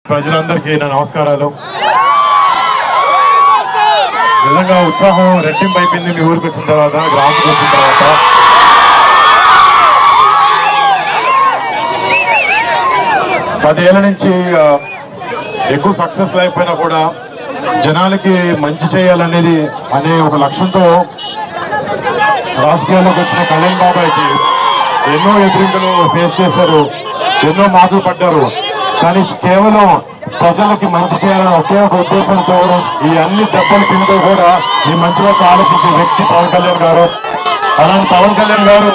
ప్రజలందరికీ నా నమస్కారాలు. నిజంగా ఉత్సాహం రెట్టింపు అయిపోయింది మీ ఊరికి వచ్చిన తర్వాత, గ్రామానికి వచ్చిన తర్వాత. పదేళ్ల నుంచి ఎక్కువ సక్సెస్ లేకపోయినా కూడా జనాలకి మంచి చేయాలనేది అనే ఒక లక్ష్యంతో రాజకీయాల్లోకి వచ్చిన కళ్యాణ్ బాబాయ్కి ఎన్నో ఎదురింతలు ఫేస్ చేశారు, ఎన్నో మాటలు పడ్డారు. కానీ కేవలం ప్రజలకి మంచి చేయాలని ఒకే ఒక ఉద్దేశంతో ఈ అన్ని దెబ్బలు తింటూ కూడా ఈ మంచి వైపు ఆలోచించే వ్యక్తి పవన్ కళ్యాణ్ గారు. అలాంటి పవన్ కళ్యాణ్ గారు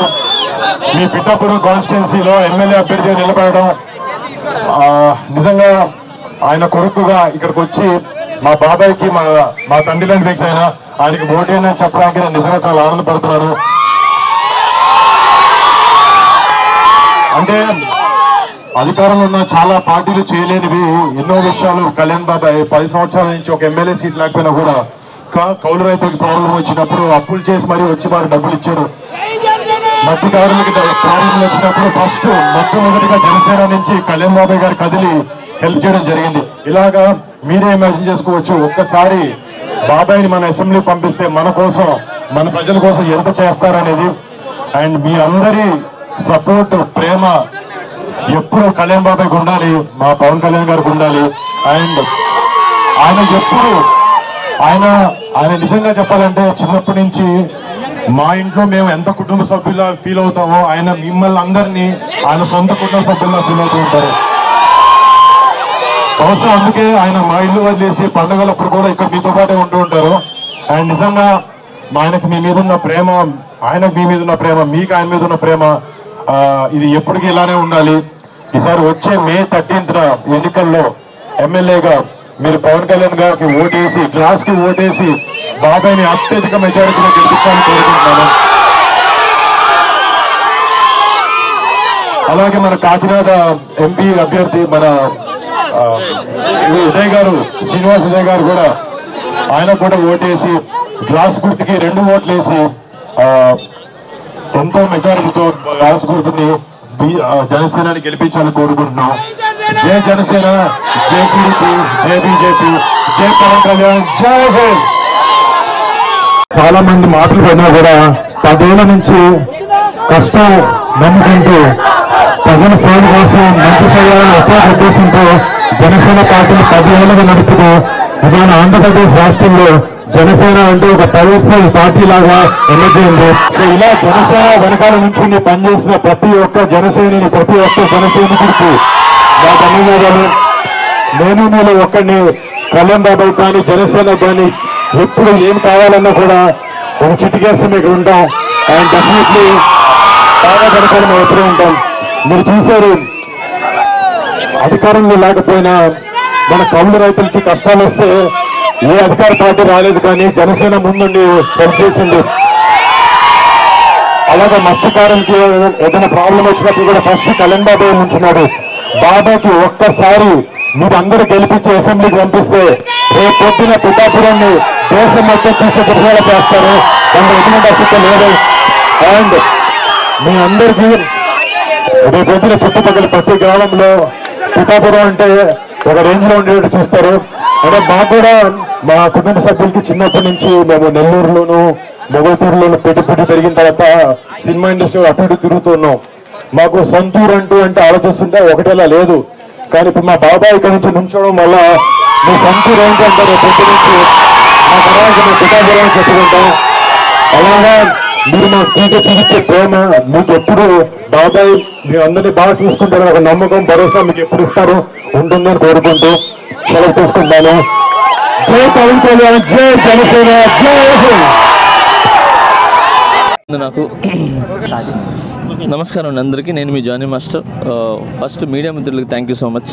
మీ పిఠాపురం కాన్స్టిట్యున్సీలో ఎమ్మెల్యే అభ్యర్థిగా నిలబడడం, నిజంగా ఆయన కొడుకుగా ఇక్కడికి వచ్చి మా బాబాయ్కి మా తండ్రి లాంటి వ్యక్తి అయినా ఆయనకి ఓటేనని చెప్పడానికి నేను నిజంగా చాలా ఆనందపడుతున్నాను. అంటే అధికారంలో ఉన్న చాలా పార్టీలు చేయలేనివి ఎన్నో విషయాలు కళ్యాణ్ బాబాయ్ 10 సంవత్సరాల నుంచి ఒక ఎమ్మెల్యే సీట్ లేకపోయినా కూడా కౌలు రైతులకు ప్రాబ్లం వచ్చినప్పుడు అప్పులు చేసి మరీ వచ్చి వారు డబ్బులు ఇచ్చారు. మట్టి కార్మిక ప్రాబ్లం వచ్చినప్పుడు ఫస్ట్ మొట్టమొదటిగా జనసేన నుంచి కళ్యాణ్ బాబాయ్ గారు కదిలి హెల్ప్ చేయడం జరిగింది. ఇలాగా మీరే ఇమాజిన్ చేసుకోవచ్చు, ఒక్కసారి బాబాయ్ని మన అసెంబ్లీ పంపిస్తే మన కోసం, మన ప్రజల కోసం ఎంత చేస్తారనేది. అండ్ మీ అందరి సపోర్ట్, ప్రేమ ఎప్పుడు కళ్యాణ్ బాబాయ్కి ఉండాలి, మా పవన్ కళ్యాణ్ గారికి ఉండాలి. అండ్ ఆయన ఎప్పుడు ఆయన నిజంగా చెప్పాలంటే చిన్నప్పటి నుంచి మా ఇంట్లో మేము ఎంత కుటుంబ సభ్యులా ఫీల్ అవుతామో ఆయన మిమ్మల్ని అందరినీ ఆయన సొంత కుటుంబ సభ్యుల్లా ఫీల్ అవుతూ ఉంటారు. బహుశా అందుకే ఆయన మా ఇల్లు వదిలేసి పండుగలప్పుడు కూడా ఇక్కడ మీతో పాటే ఉంటూ ఉంటారు. అండ్ నిజంగా ఆయనకు మీ మీద ఉన్న ప్రేమ, ఆయనకు మీ మీద ఉన్న ప్రేమ, మీకు ఆయన మీద ఉన్న ప్రేమ ఇది ఎప్పటికీ ఇలానే ఉండాలి. ఈసారి వచ్చే మే 13న ఎన్నికల్లో ఎమ్మెల్యేగా మీరు పవన్ కళ్యాణ్ గారికి ఓటేసి, గ్లాస్ కి ఓటేసి బాబాయ్ని అత్యధిక మెజారిటీలో గెలిపించాలని కోరుకుంటున్నాను. అలాగే మన కాకినాడ ఎంపీ అభ్యర్థి మన ఉదయ్ గారు, శ్రీనివాస్ ఉదయ్ గారు కూడా ఆయన కూడా ఓటేసి గ్లాస్ గుర్తుకి 2 ఓట్లు వేసి ఎంతో మెజారిటీతో గ్లాస్ గుర్తుని జనసేనని గెలిపించాలని కోరుకుంటున్నాం. జై జనసేన, జై టీడీపీ, జై బీజేపీ, జై పవన్ కళ్యాణ్, జై హింద్. చాలా మంది మాటలు పడినా కూడా 10 ఏళ్ల నుంచి కష్టం నమ్ముకుంటూ ప్రజల సేవ కోసం మంచి చేయాలని ఒకే ఉద్దేశంతో జనసేన పార్టీని 10 ఏళ్లుగా నడుపుతూ ఇవాళ ఆంధ్రప్రదేశ్ రాష్ట్రంలో జనసేన అంటే ఒక పవర్ఫుల్ పార్టీ లాగా ఎన్నికైంది. ఇలా జనసేన వెనకాల నుంచి పనిచేసిన ప్రతి ఒక్క జనసేనని, ప్రతి ఒక్క జనసైనికుడికి నా ధన్యవాదాలు. నేను మీలో ఒక్కడిని కళ్యాణ్ బాబాయ్ కానీ జనసేన కానీ ఎప్పుడు ఏం కావాలన్నా కూడా ఒక చిటికేస్తే మీకు ఉంటాం. అండ్ డెఫినెట్లీ బాగా వెనకాల మేము ఎప్పుడూ ఉంటాం. మీరు చూశారు, అధికారంలో లేకపోయినా మన కౌలు రైతులకి కష్టాలు వస్తే ఏ అధికార పార్టీ రాలేదు, కానీ జనసేన ముందుండి పనిచేసింది. అలాగే మత్స్యకారులకి ఏదైనా ప్రాబ్లం వచ్చినప్పుడు కూడా ఫస్ట్ కళ్యాణ్ బాబాయ్ ఉంచున్నాడు. బాబాకి ఒక్కసారి మీరు అందరూ గెలిపించి అసెంబ్లీకి పంపిస్తే రేపు పొద్దున పిఠాపురాన్ని దేశం మొత్తం చూసే ప్రజలు చేస్తారు. దాని ఎటువంటి అసలు లేదు. అండ్ మీ అందరికీ రేపు పొద్దున చుట్టుపక్కల ప్రతి గ్రామంలో పిఠాపురం అంటే ఒక రేంజ్ లో ఉండేటట్టు చూస్తారు. అంటే మాకు కూడా మా కుటుంబ సభ్యులకి చిన్నప్పటి నుంచి మేము నెల్లూరులోను, మొగల్తూరులోను పెట్టి పెరిగిన తర్వాత సినిమా ఇండస్ట్రీ అటు ఇటు తిరుగుతున్నాం. మాకు సొంతూరు అంటే ఆలోచిస్తుంటే ఒకటేలా లేదు. కానీ ఇప్పుడు మా బాబాయ్ ఇక్కడి నుంచి నుంచోవడం వల్ల మీ సొంతూరు ఏంటంటే పొద్దు నుంచి మా తర్వాత మేము పిఠాపురాన్ని చెప్పుకుంటాం. అలాగా మీరు మాకు చూపించే ప్రేమ, మీకు ఎప్పుడు బాబాయ్ మీ అందరినీ బాగా చూసుకుంటారని ఒక నమ్మకం, భరోసా మీకు ఎప్పుడు ఇస్తారు ఉంటుందని కోరుకుంటూ సెలవు తీసుకుంటాను. జై పవన్ కళ్యాణ్, జై జనసేన, జై హింద్. నాకు నమస్కారం అందరికీ. నేను మీ జానీ మాస్టర్. ఫస్ట్ మీడియా మిత్రులకి థ్యాంక్ యూ సో మచ్.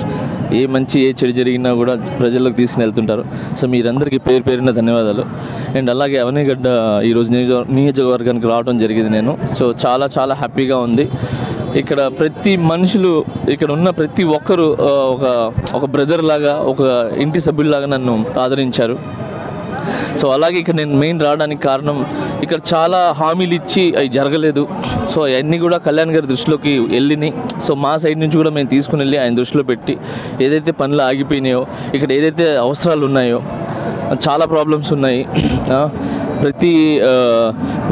ఏ మంచి ఏ చెడు జరిగినా కూడా ప్రజల్లోకి తీసుకుని వెళ్తుంటారు. సో మీరందరికీ పేరున ధన్యవాదాలు. అండ్ అలాగే అవనిగడ్డ ఈరోజు నియోజకవర్గానికి రావడం జరిగింది నేను. సో చాలా చాలా హ్యాపీగా ఉంది. ఇక్కడ ప్రతి మనుషులు, ఇక్కడ ఉన్న ప్రతి ఒక్కరు ఒక బ్రదర్ లాగా, ఒక ఇంటి సభ్యుల్లాగా నన్ను ఆదరించారు. సో అలాగే ఇక్కడ నేను మెయిన్ రావడానికి కారణం ఇక్కడ చాలా హామీలు ఇచ్చి అవి జరగలేదు. సో అవన్నీ కూడా కళ్యాణ్ గారి దృష్టిలోకి వెళ్ళినాయి. సో మా సైడ్ నుంచి కూడా మేము తీసుకుని వెళ్ళి ఆయన దృష్టిలో పెట్టి ఏదైతే పనులు ఆగిపోయినాయో, ఇక్కడ ఏదైతే అవసరాలు ఉన్నాయో, చాలా ప్రాబ్లమ్స్ ఉన్నాయి.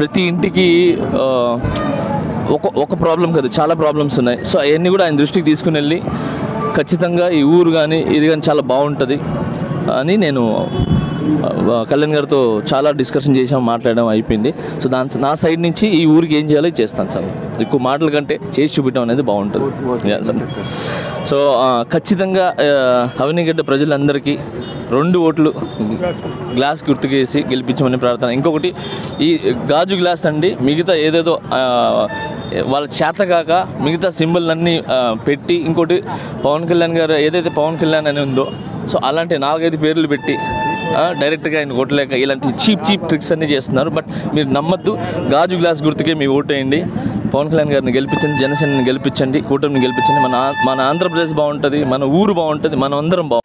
ప్రతి ఇంటికి ఒక ప్రాబ్లం కాదు, చాలా ప్రాబ్లమ్స్ ఉన్నాయి. సో అవన్నీ కూడా ఆయన దృష్టికి తీసుకుని వెళ్ళి ఖచ్చితంగా ఈ ఊరు కానీ ఇది కానీ చాలా బాగుంటుంది అని నేను కళ్యాణ్ గారితో చాలా డిస్కషన్ చేసాం, మాట్లాడడం అయిపోయింది. సో నా సైడ్ నుంచి ఈ ఊరికి ఏం చేయాలో చేస్తాను సార్. ఎక్కువ మాటల కంటే చేసి చూపించడం అనేది బాగుంటుంది. సో ఖచ్చితంగా అవనిగడ్డ ప్రజలందరికీ 2 ఓట్లు గ్లాస్ గుర్తుకేసి గెలిపించమని ప్రార్థన. ఇంకొకటి ఈ గాజు గ్లాస్ అండి, మిగతా ఏదేదో వాళ్ళ చేతకాక మిగతా సింబల్ పెట్టి, ఇంకోటి పవన్ కళ్యాణ్ గారు ఏదైతే పవన్ కళ్యాణ్ అని ఉందో, సో అలాంటి 4-5 పేర్లు పెట్టి డైరెక్ట్గా ఆయన కొట్టలేక ఇలాంటి చీప్ ట్రిక్స్ అన్నీ చేస్తున్నారు. బట్ మీరు నమ్మద్దు, గాజు గ్లాస్ గుర్తుకే మీ ఓటు వేయండి. పవన్ కళ్యాణ్ గారిని గెలిపించండి, జనసేనని గెలిపించండి, కూటమిని గెలిపించండి. మన ఆంధ్రప్రదేశ్ బాగుంటుంది, మన ఊరు బాగుంటుంది, మనం అందరం బాగుంటుంది.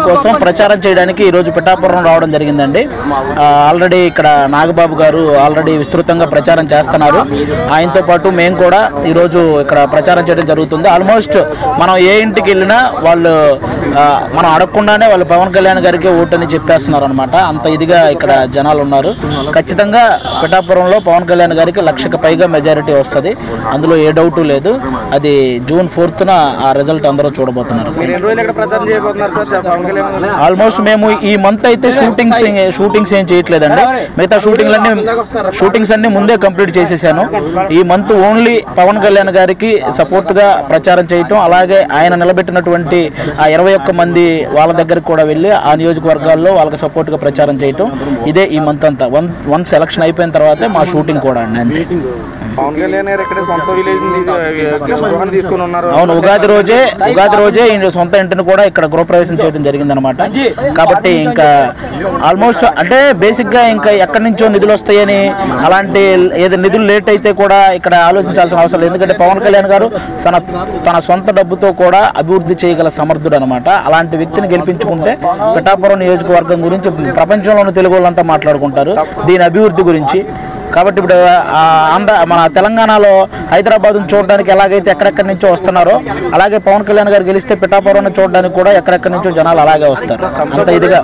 కోసం ప్రచారం చేయడానికి ఈరోజు పిఠాపురం రావడం జరిగిందండి. ఆల్రెడీ ఇక్కడ నాగబాబు గారు ఆల్రెడీ విస్తృతంగా ప్రచారం చేస్తున్నారు. ఆయనతో పాటు మేము కూడా ఈరోజు ఇక్కడ ప్రచారం చేయడం జరుగుతుంది. ఆల్మోస్ట్ మనం ఏ ఇంటికి వెళ్ళినా వాళ్ళు మనం అడగకుండానే వాళ్ళు పవన్ కళ్యాణ్ గారికి ఓటని చెప్పేస్తున్నారు అనమాట. అంత ఇదిగా ఇక్కడ జనాలు ఉన్నారు. ఖచ్చితంగా పిఠాపురంలో పవన్ కళ్యాణ్ గారికి 1,00,000కి పైగా మెజారిటీ వస్తుంది, అందులో ఏ డౌటు లేదు. అది June 4th ఆ రిజల్ట్ అందరూ చూడబోతున్నారు. ఆల్మోస్ట్ మేము ఈ మంత్ అయితే షూటింగ్స్ ఏం చేయట్లేదండి. మిగతా షూటింగ్స్ అన్ని ముందే కంప్లీట్ చేసేసాను. ఈ మంత్ ఓన్లీ పవన్ కళ్యాణ్ గారికి సపోర్ట్ గా ప్రచారం చేయటం, అలాగే ఆయన నిలబెట్టినటువంటి ఆ 21 మంది వాళ్ళ దగ్గరికి కూడా వెళ్ళి ఆ నియోజకవర్గాల్లో వాళ్ళకి సపోర్ట్ గా ప్రచారం చేయటం, ఇదే ఈ మంత్ అంతా. వన్స్ ఎలక్షన్ అయిపోయిన తర్వాతే మా షూటింగ్ కూడా అండి. అంతే. పవన్ కళ్యాణ్ గారు ఇక్కడ సొంత విలేజ్ తీసుకుని ఉన్నారు. అవును, ఉగాది రోజే సొంత ఇంటిని కూడా ఇక్కడ గృహప్రవేశం చేయడం జరిగిందనమాట. కాబట్టి ఇంకా ఆల్మోస్ట్ అంటే బేసిక్ గా ఇంకా ఎక్కడి నుంచో నిధులు వస్తాయని, అలాంటి ఏదో నిధులు లేట్ అయితే కూడా ఇక్కడ ఆలోచించాల్సిన అవసరం లేదు. ఎందుకంటే పవన్ కళ్యాణ్ గారు తన సొంత డబ్బుతో కూడా అభివృద్ధి చేయగల సమర్థుడు అనమాట. అలాంటి వ్యక్తిని గెలిపించుకుంటే పిఠాపురం నియోజకవర్గం గురించి ప్రపంచంలోని తెలుగు వాళ్ళంతా మాట్లాడుకుంటారు, దీని అభివృద్ధి గురించి. కాబట్టి ఇప్పుడు మన తెలంగాణలో హైదరాబాద్ను చూడడానికి ఎలాగైతే ఎక్కడెక్కడి నుంచో వస్తున్నారో, అలాగే పవన్ కళ్యాణ్ గారు గెలిస్తే పిఠాపురాన్ని చూడడానికి కూడా ఎక్కడెక్కడి నుంచో జనాలు అలాగే వస్తారు. అంత ఇదిగా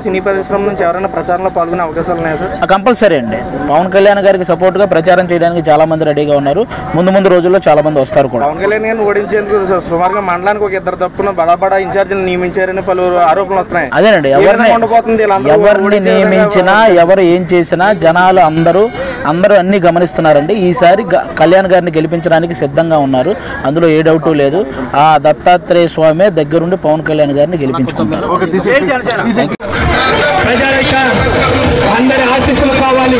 సినీ పరిశ్రమ నుంచి ఎవరైనా ప్రచారంలో పాల్గొనే అవకాశాలు ఉన్నాయా సార్? కంపల్సరీ అండి. పవన్ కళ్యాణ్ గారికి సపోర్ట్ గా ప్రచారం చేయడానికి చాలా మంది రెడీగా ఉన్నారు. ముందు రోజుల్లో చాలా మంది వస్తారు కూడా. పవన్ కళ్యాణ్ గారిని ఓడించేందుకు సుమారుగా మండలానికి ఒక 2 తప్పున బడా ఇన్ఛార్జీలు నియమించారని పలువురు ఆరోపణలు వస్తున్నాయి. అదేనండి, ఎవరిని నియమించినా ఎవరు ఏం చేసినా జనాలు అందరూ అన్ని గమనిస్తున్నారండి. ఈసారి కళ్యాణ్ గారిని గెలిపించడానికి సిద్ధంగా ఉన్నారు, అందులో ఏ డౌటు లేదు. ఆ దత్తాత్రేయ స్వామి దగ్గరుండి పవన్ కళ్యాణ్ గారిని గెలిపించుకుంటారు. అందరి ఆశీస్సులు కావాలి.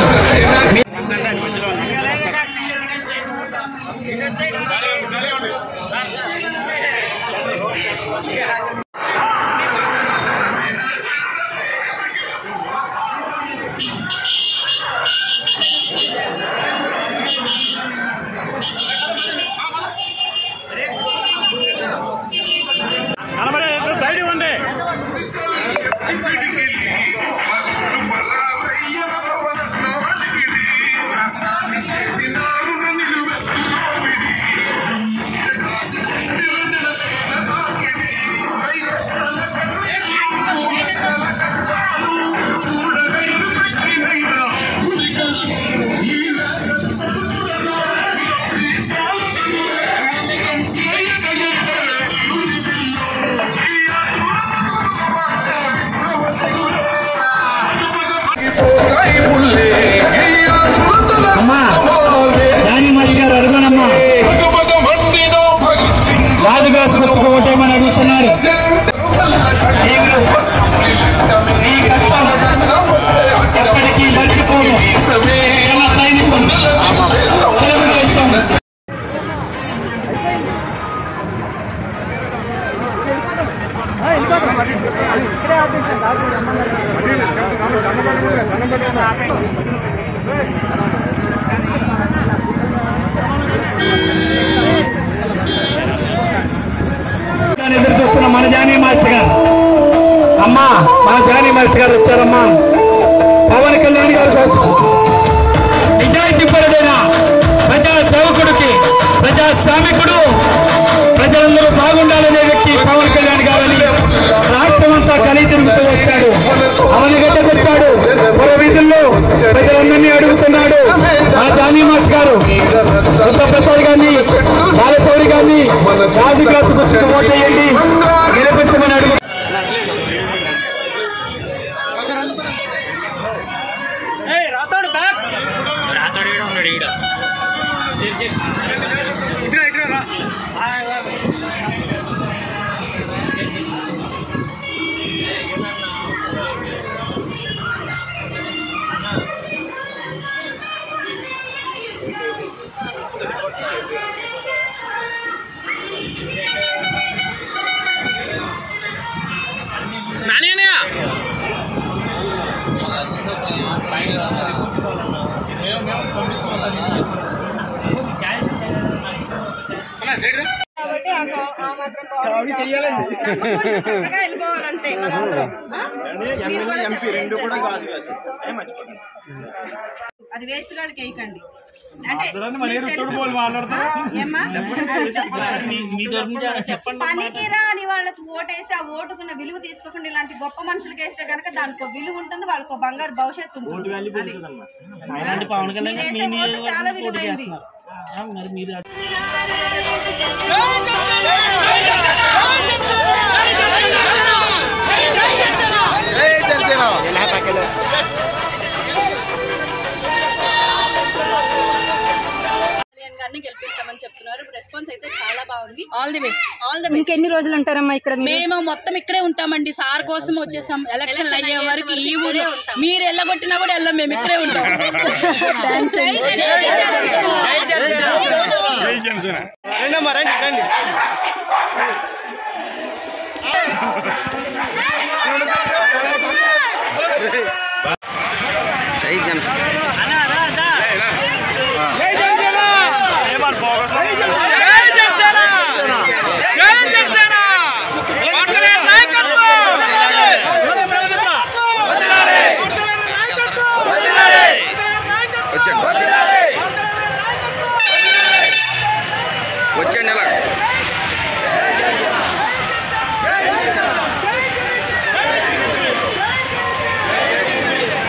ఎదురు చూస్తున్న మన జానీ మాస్టర్ గారు అమ్మా, మన జానీ మాస్టర్ గారు వచ్చారమ్మా. పవన్ కళ్యాణ్ గారి కోసం నిజాయితీ పరుడైన ప్రజా సేవకుడికి, ప్రజాస్వామికుడు, ప్రజలందరూ బాగుండాలనే వ్యక్తి పవన్ కళ్యాణ్ గారని రాష్ట్రం అంతా కలిగి తిరుగుతూ వచ్చాడు. అవనిగడ్డకు వచ్చాడు, పుర వీధుల్లో ప్రజలందరినీ అడుగుతున్నాడు. మన జానీ మాస్టర్ గారు ప్రసాద్ గారిని, బాలశౌరి గారిని రాజుగాసు ఓటేయండి, గెలిపించమని అడుగు. వెళ్ళిపోవాలంటే అది వేస్ట్ గాడికి వేయకండి. అంటే పనికిరా అని వాళ్ళకి ఓటేసి ఆ ఓటుకున్న విలువ తీసుకోకుండా ఇలాంటి గొప్ప మనుషులకి వేస్తే కనుక దానికి విలువ ఉంటుంది, వాళ్ళకు బంగారు భవిష్యత్తు ఉంటుంది. ఓటు చాలా విలువైంది. గెలిపిస్తామని చెప్తున్నారు. రెస్పాన్స్ అయితే చాలా బాగుంది. All the best. ఇంకెన్ని రోజులు ఉంటారమ్మా ఇక్కడ? మేము మొత్తం ఇక్కడే ఉంటామండి. సార్ కోసం వచ్చేసాం. ఎలక్షన్ అయ్యే వరకు ఈ ఊరే ఉంటాం. మీరు వెళ్ళగొట్టినా కూడా వెళ్ళాం, మేము ఇక్కడే ఉంటాం. వచ్చే నెల